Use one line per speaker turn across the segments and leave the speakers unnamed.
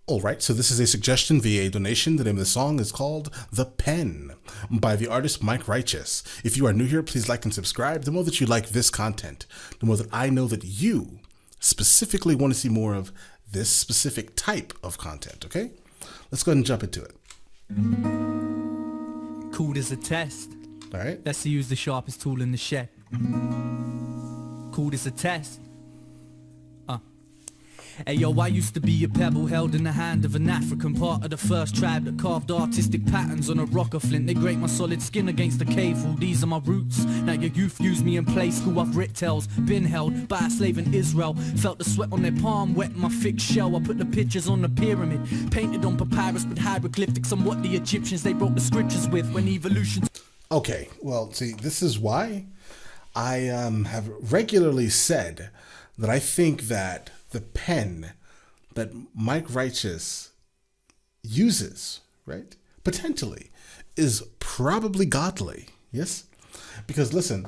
All right, so this is a suggestion via a donation. The name of the song is called The Pen by the artist Mike Righteous. If you are new here, please like and subscribe. The more that you like this content, the more that I know that you specifically want to see more of this specific type of content, okay? Let's go ahead and jump into it.
Called as a test.
All right.
Let's see who's the sharpest tool in the shed. Called as a test. Hey yo, I used to be a pebble held in the hand of an African, part of the first tribe that carved artistic patterns on a rock of flint. They grate my solid skin against the cave wall. These are my roots. Now your youth use me in play school. I've writ tales, been held by a slave in Israel. Felt the sweat on their palm, wet my thick shell. I put the pictures on the pyramid, painted on papyrus with hieroglyphics on what the Egyptians they wrote the scriptures with when evolution.
Okay, well, see, this is why I have regularly said that I think that the pen that Mike Righteous uses, right, potentially, is probably godly. Yes? Because listen,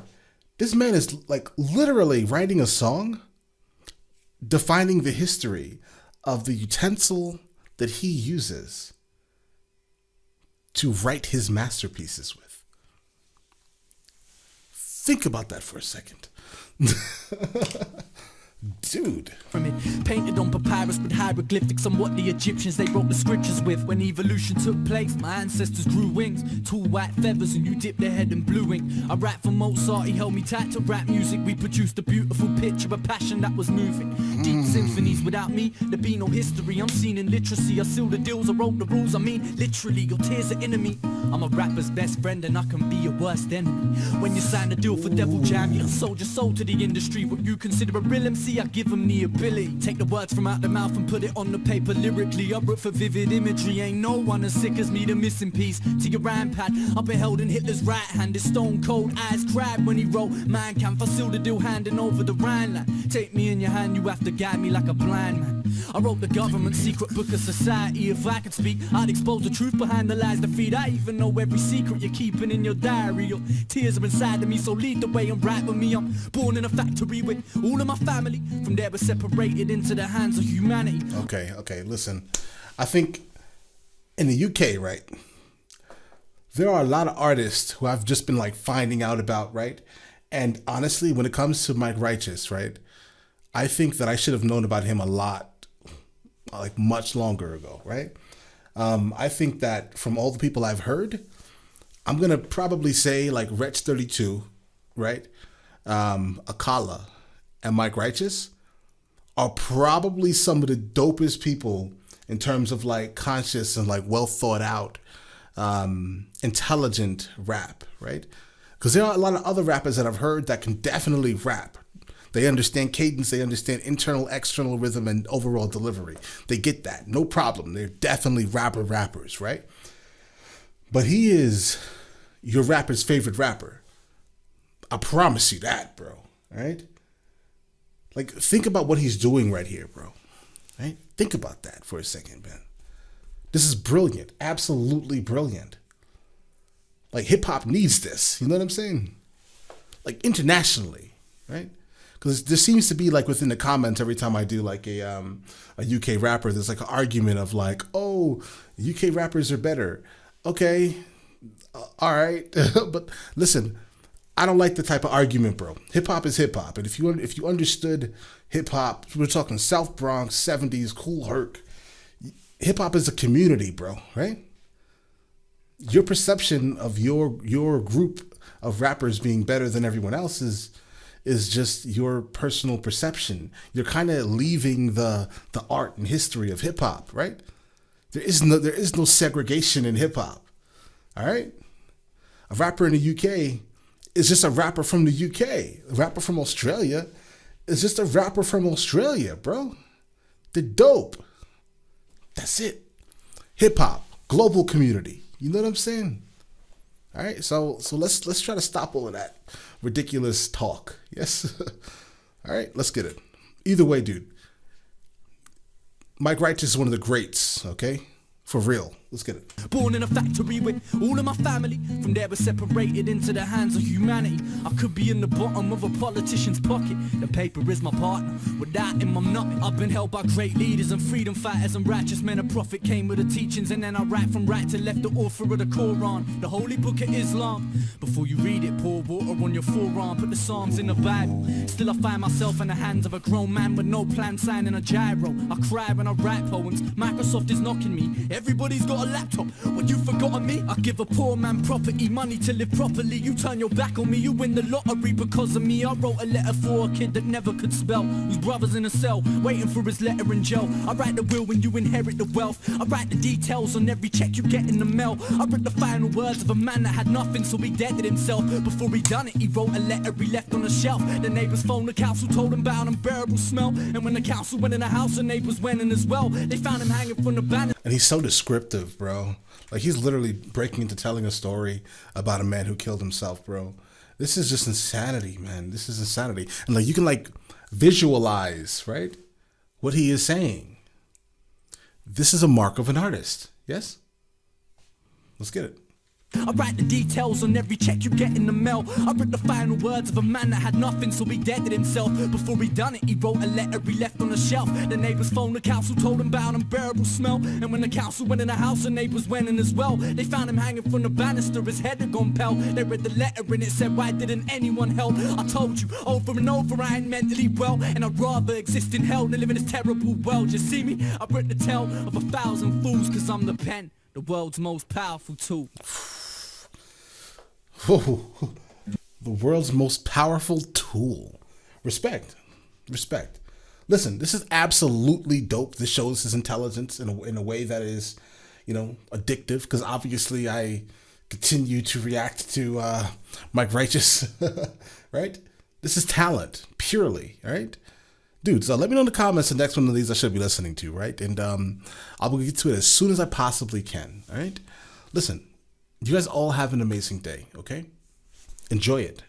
this man is like literally writing a song defining the history of the utensil that he uses to write his masterpieces with. Think about that for a second. Dude.
Painted on papyrus with hieroglyphics on what the Egyptians they wrote the scriptures with. When evolution took place, my ancestors grew wings, two white feathers, and you dipped their head in blue ink. I rap for Mozart, he held me tight to rap music. We produced a beautiful picture, a passion that was moving. Deep symphonies, without me, there'd be no history. I'm seen in literacy, I seal the deals, I wrote the rules. I mean, literally, your tears are enemy. I'm a rapper's best friend and I can be your worst enemy. When you sign a deal for Devil Jam, you sold your soul to the industry. What you consider a real MC, I give them the ability. Take the words from out the mouth and put it on the paper lyrically. I wrote for vivid imagery. Ain't no one as sick as me, the missing piece to your rhyme pad. I've been held in Hitler's right hand. His stone cold eyes cried when he wrote Man Camp. I sealed the deal handing over the Rhineland. Take me in your hand, you have to guide me like a blind man. I wrote the government's secret book of society. If I could speak, I'd expose the truth behind the lies that feed. I even know every secret you're keeping in your diary. Your tears are inside of me, so lead the way and write with me. I'm born in a factory with all of my family. From there we're separated into the hands of humanity.
Okay, listen. I think in the UK, right, there are a lot of artists who I've just been like finding out about, right? And honestly, when it comes to Mike Righteous, right, I think that I should have known about him a lot, like much longer ago, right? I think that from all the people I've heard, I'm going to probably say like Wretch 32, right? Akala and Mike Righteous are probably some of the dopest people in terms of like conscious and like well thought out, intelligent rap, right? Because there are a lot of other rappers that I've heard that can definitely rap. They understand cadence, they understand internal, external rhythm, and overall delivery. They get that, no problem. They're definitely rappers, right? But he is your rapper's favorite rapper. I promise you that, bro, right? Like, think about what he's doing right here, bro, right? Think about that for a second, man. This is brilliant, absolutely brilliant. Like, hip-hop needs this, you know what I'm saying? Like, internationally, right? Because there seems to be like within the comments every time I do like a UK rapper, there's like an argument of like, oh, UK rappers are better. Okay, all right, but listen, I don't like the type of argument, bro. Hip hop is hip hop, and if you understood hip hop, we're talking South Bronx '70s, Cool Herc. Hip hop is a community, bro, right? Your perception of your group of rappers being better than everyone else is just your personal perception. You're kind of leaving the art and history of hip hop, right? There is no segregation in hip hop. All right? A rapper in the UK is just a rapper from the UK. A rapper from Australia is just a rapper from Australia, bro. They're dope. That's it. Hip hop, global community. You know what I'm saying? All right, so let's try to stop all of that ridiculous talk. Yes. All right, let's get it. Either way, dude, Mike Righteous is one of the greats, okay? For real. Let's get it.
Born in a factory with all of my family. From there we're separated into the hands of humanity. I could be in the bottom of a politician's pocket. The paper is my partner, without him I'm nothing. I've been held by great leaders and freedom fighters and righteous men. A prophet came with the teachings, and then I write from right to left, the author of the Quran, the holy book of Islam. Before you read it, pour water on your forearm, put the Psalms in the Bible. Still I find myself in the hands of a grown man with no plan, signing a gyro. I cry when I write poems, Microsoft is knocking me. Everybody's got a laptop, what you forgotten me? I give a poor man property, money to live properly. You turn your back on me, you win the lottery because of me. I wrote a letter for a kid that never could spell, whose brother's in a cell, waiting for his letter in jail. I write the will when you inherit the wealth. I write the details on every check you get in the mail. I wrote the final words of a man that had nothing, so he deaded himself. Before he done it, he wrote a letter he left on the shelf. The neighbors phoned the council, told him about an unbearable smell. And when the council went in the house, the neighbors went in as well. They found him hanging from the banner.
And he's so descriptive, bro. Like, he's literally breaking into telling a story about a man who killed himself, bro. This is just insanity, man. This is insanity. And like, you can like visualize, right, what he is saying. This is a mark of an artist. Yes? Let's get it.
I write the details on every check you get in the mail. I wrote the final words of a man that had nothing, so he deaded himself. Before he done it, he wrote a letter he left on the shelf. The neighbors phoned the council, told him about an unbearable smell. And when the council went in the house, the neighbors went in as well. They found him hanging from the banister, his head had gone pale. They read the letter and it said, why didn't anyone help? I told you over and over I ain't mentally well, and I'd rather exist in hell than live in this terrible world. You see me? I wrote the tale of 1,000 fools, cause I'm the pen, the world's most powerful tool.
The world's most powerful tool. Respect. Respect. Listen, this is absolutely dope. This shows his intelligence in a way that is, you know, addictive, because obviously I continue to react to Mike Righteous, right? This is talent, purely, right? Dude, so let me know in the comments the next one of these I should be listening to, right? And I'll get to it as soon as I possibly can, all right? Listen, you guys all have an amazing day, okay? Enjoy it.